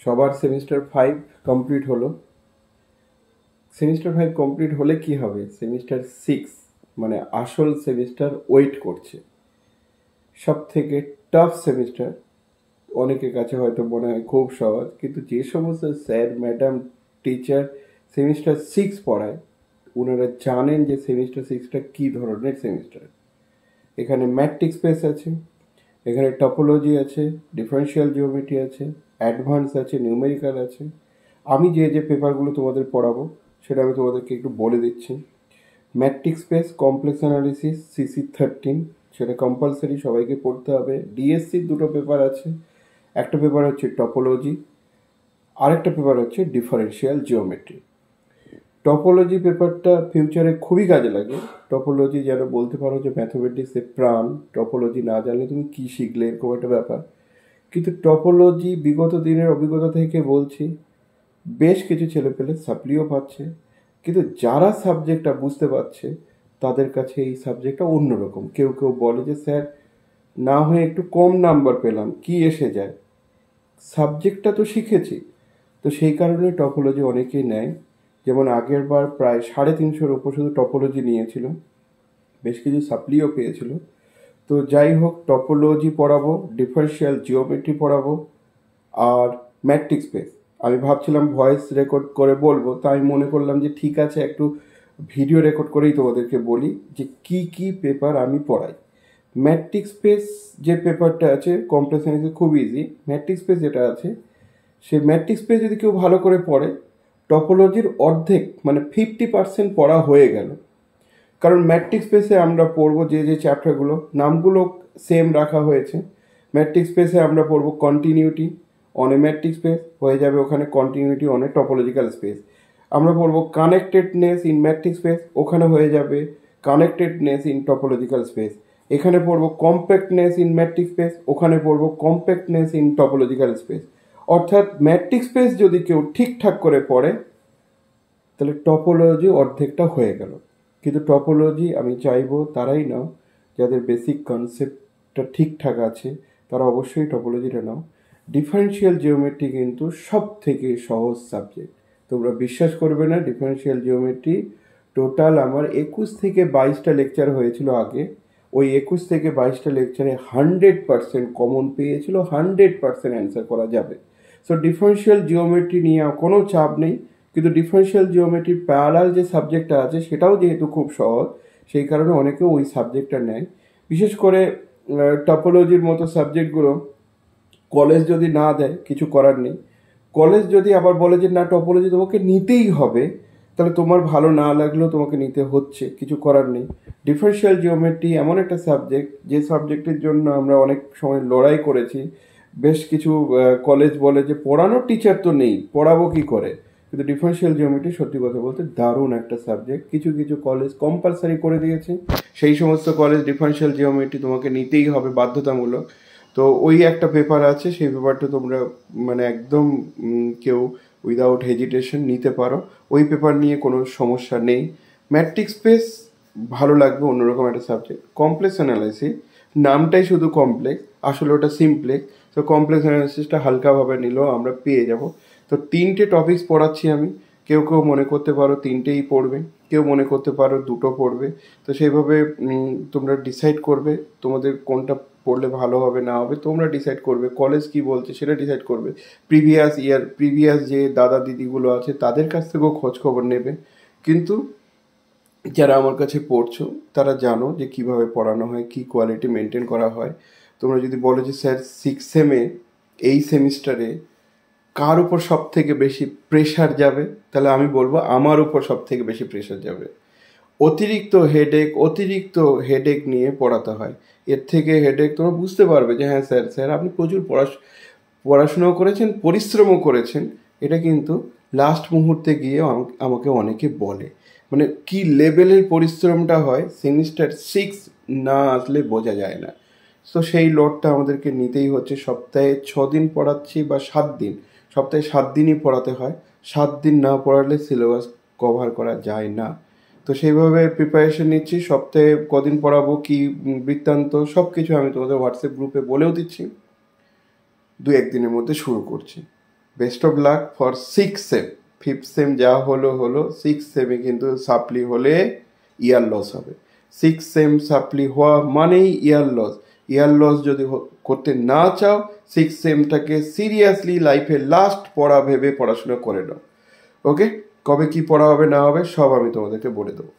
সবার semester 5 complete হলো। Semester 5 complete হলে কি হবে, সেমিস্টার 6 মানে আসল সেমিস্টার ওয়েট করছে। সব থেকে টাফ সেমিস্টার। অনেকের কাছে হয়তো মনে হয় খুব সহজ, কিন্তু যে সমস্ত স্যার ম্যাডাম টিচার সেমিস্টার 6 পড়ায় ওনারা জানেন যে সেমিস্টার 6টা কী ধরনের সেমিস্টার। এখানে ম্যাট্রিক্স স্পেস আছে, এখানে টপোলজি আছে, ডিফারেন্সিয়াল জিওমেট্রি আছে, অ্যাডভান্স আছে, নিউমেরিক্যাল আছে। আমি যে যে পেপারগুলো তোমাদের পড়াবো সেটা আমি তোমাদেরকে একটু বলে দিচ্ছি। Matrix space complex analysis CC13, সেটা কম্পালসারি সবাইকে পড়তে হবে। ডিএসসির দুটো পেপার আছে, একটা পেপার হচ্ছে টপোলজি, আরেকটা পেপার হচ্ছে ডিফারেন্সিয়াল জিওমেট্রি। টপোলজি পেপারটা ফিউচারে খুবই কাজে লাগে। টপোলজি যেন বলতে পারো যে ম্যাথমেটিক্সের প্রাণ। টপোলজি না জানলে তুমি কী শিখলে, এরকম একটা ব্যাপার। কিন্তু টপোলজি বিগত দিনের অভিজ্ঞতা থেকে বলছি, বেশ কিছু ছেলেপেলে সাপ্লিও পাচ্ছে, কিন্তু যারা সাবজেক্টটা বুঝতে পারছে তাদের কাছে এই সাবজেক্টটা অন্যরকম। কেউ কেউ বলে যে স্যার না হয়ে একটু কম নাম্বার পেলাম, কি এসে যায়, সাবজেক্টটা তো শিখেছি। তো সেই কারণে টপোলজি অনেকেই নেয়। যেমন আগের বার প্রায় 350-র ওপর শুধু টপোলজি নিয়েছিল, বেশ কিছু সাপ্লিও পেয়েছিল। তো যাই হোক, টপোলজি পড়াবো, ডিফারেন্সিয়াল জিওমেট্রি পড়াবো, আর ম্যাট্রিক্স স্পেস। আমি ভাবছিলাম ভয়েস রেকর্ড করে বলবো, তাই আমি মনে করলাম যে ঠিক আছে একটু ভিডিও রেকর্ড করেই তোমাদেরকে বলি যে কি কি পেপার আমি পড়াই। ম্যাট্রিক্স স্পেস যে পেপারটা আছে কমপ্লেক্স অ্যানালিসিস খুব ইজি। ম্যাট্রিক্স স্পেস যেটা আছে, সেই ম্যাট্রিক্স স্পেস যদি কেউ ভালো করে পড়ে, টপোলজির অর্ধেক মানে 50% পড়া হয়ে গেল। কারণ ম্যাট্রিক্স স্পেসে আমরা পড়বো যে যে চ্যাপ্টারগুলো, নামগুলো সেম রাখা হয়েছে। ম্যাট্রিক্স স্পেসে আমরা পড়বো continuity on a matrix space, হয়ে যাবে ওখানে continuity on a topological space. আমরা পড়বো কানেক্টেডনেস ইন ম্যাট্রিক্স স্পেস, ওখানে হয়ে যাবে কানেক্টেডনেস ইন টপোলজিক্যাল স্পেস। এখানে পড়বো কম্প্যাক্টনেস ইন ম্যাট্রিক্স স্পেস, ওখানে পড়বো কম্প্যাক্টনেস ইন টপোলজিক্যাল স্পেস। অর্থাৎ ম্যাট্রিক্স স্পেস যদি কেউ ঠিকঠাক করে পড়ে তাহলে টপোলজি অর্ধেকটা হয়ে গেল। কিন্তু টপোলজি আমি চাইবো তারাই নাও যাদের বেসিক কনসেপ্টটা ঠিকঠাক আছে, তারা অবশ্যই টপোলজিটা নাও। ডিফারেন্সিয়াল জিওমেট্রি কিন্তু সব থেকে সহজ সাবজেক্ট। তোমরা বিশ্বাস করবে না, ডিফারেন্সিয়াল জিওমেট্রি টোটাল আমার 21 থেকে 22টা লেকচার হয়েছিল আগে। ওই 21 থেকে 22টা লেকচারে 100% কমন পেয়েছিল, 100% অ্যান্সার করা যাবে। সো ডিফারেন্সিয়াল জিওমেট্রি নিয়ে কোনো চাপ নেই। কিন্তু ডিফারেন্সিয়াল জিওমেট্রির প্যারালাল যে সাবজেক্টটা আছে সেটাও যেহেতু খুব সহজ, সেই কারণে অনেকে ওই সাবজেক্টটা নেয়। বিশেষ করে টপোলজির মতো সাবজেক্টগুলো কলেজ যদি না দেয় কিছু করার নেই। কলেজ যদি আবার বলে যে না টপোলজি তোমাকে নিতেই হবে, তাহলে তোমার ভালো না লাগলেও তোমাকে নিতে হচ্ছে, কিছু করার নেই। ডিফারেন্সিয়াল জিওমেট্রি এমন একটা সাবজেক্ট যে সাবজেক্টের জন্য আমরা অনেক সময় লড়াই করেছি। বেশ কিছু কলেজ বলে যে পড়ানোর টিচার তো নেই, পড়াবো কি করে। কিন্তু ডিফারেন্সিয়াল জিওমেট্রি সত্যি কথা বলতে দারুণ একটা সাবজেক্ট। কিছু কিছু কলেজ কম্পালসারি করে দিয়েছে, সেই সমস্ত কলেজ ডিফারেন্সিয়াল জিওমেট্রি তোমাকে নিতেই হবে বাধ্যতামূলক। তো ওই একটা পেপার আছে, সেই পেপারটা তোমরা মানে একদম কেউ উইদাউট হেজিটেশন নিতে পারো। ওই পেপার নিয়ে কোনো সমস্যা নেই। ম্যাট্রিক্স স্পেস ভালো লাগবে, অন্যরকম একটা সাবজেক্ট। কমপ্লেক্স অ্যানালাইসিস নামটাই শুধু কমপ্লেক্স, আসলে ওটা সিমপ্লেক্স। তো কমপ্লেক্স অ্যানালাইসিসটা হালকাভাবে নিলেও আমরা পেয়ে যাব। তো 3টে টপিকস পড়াচ্ছি আমি। কেউ কেউ মনে করতে পারো 3টেই পড়বে, কেউ মনে করতে পারো 2টো পড়বে। তো সেইভাবে তোমরা ডিসাইড করবে তোমাদের কোনটা পড়লে ভালো হবে না হবে, তোমরা ডিসাইড করবে। কলেজ কি বলছে সেটা ডিসাইড করবে। প্রিভিয়াস যে দাদা দিদিগুলো আছে তাদের কাছ থেকেও খোঁজ খবর নেবে। কিন্তু যারা আমার কাছে পড়ছো তারা জানো যে কিভাবে পড়ানো হয়, কি কোয়ালিটি মেনটেন করা হয়। তোমরা যদি বলো যে স্যার 6 সেমে এই সেমিস্টারে কার উপর সব থেকে বেশি প্রেশার যাবে, তাহলে আমি বলবো আমার উপর সব থেকে বেশি প্রেশার যাবে। অতিরিক্ত হেডেক নিয়ে পড়াতে হয়। এর থেকে হেডেক তোমরা বুঝতে পারবে যে হ্যাঁ স্যার আপনি প্রচুর পড়াশোনাও করেছেন, পরিশ্রমও করেছেন। এটা কিন্তু লাস্ট মুহূর্তে গিয়ে আমাকে অনেকে বলে, মানে কি লেভেলের পরিশ্রমটা হয় সেমিস্টার 6 না আসলে বোঝা যায় না। তো সেই লোডটা আমাদেরকে নিতেই হচ্ছে। সপ্তাহে 6 দিন পড়াচ্ছি বা 7 দিন, সপ্তাহে 7 দিনই পড়াতে হয়। 7 দিন না পড়ালে সিলেবাস কভার করা যায় না। তো সেইভাবে প্রিপারেশন নিচ্ছি। সপ্তাহে কদিন পড়াবো, কি বৃত্তান্ত, সব কিছু আমি তোমাদের হোয়াটসঅ্যাপ গ্রুপে বলেও দিচ্ছি। 2-1 দিনের মধ্যে শুরু করছি। Best of luck for 6 same. 5th same যা হলো হলো, 6th সেমে কিন্তু সাপ্লি হলে ইয়ার লস হবে। 6th সেম সাপ্লি হওয়া মানেই ইয়ার লস। ইয়ার লস যদি করতে না চাও, 6th সেমটাকে সিরিয়াসলি লাইফে লাস্ট পড়া ভেবে পড়াশোনা করে নাও। ওকে, কবে কি পড়া হবে না হবে সব আমি তোমাদেরকে বলে দেবো।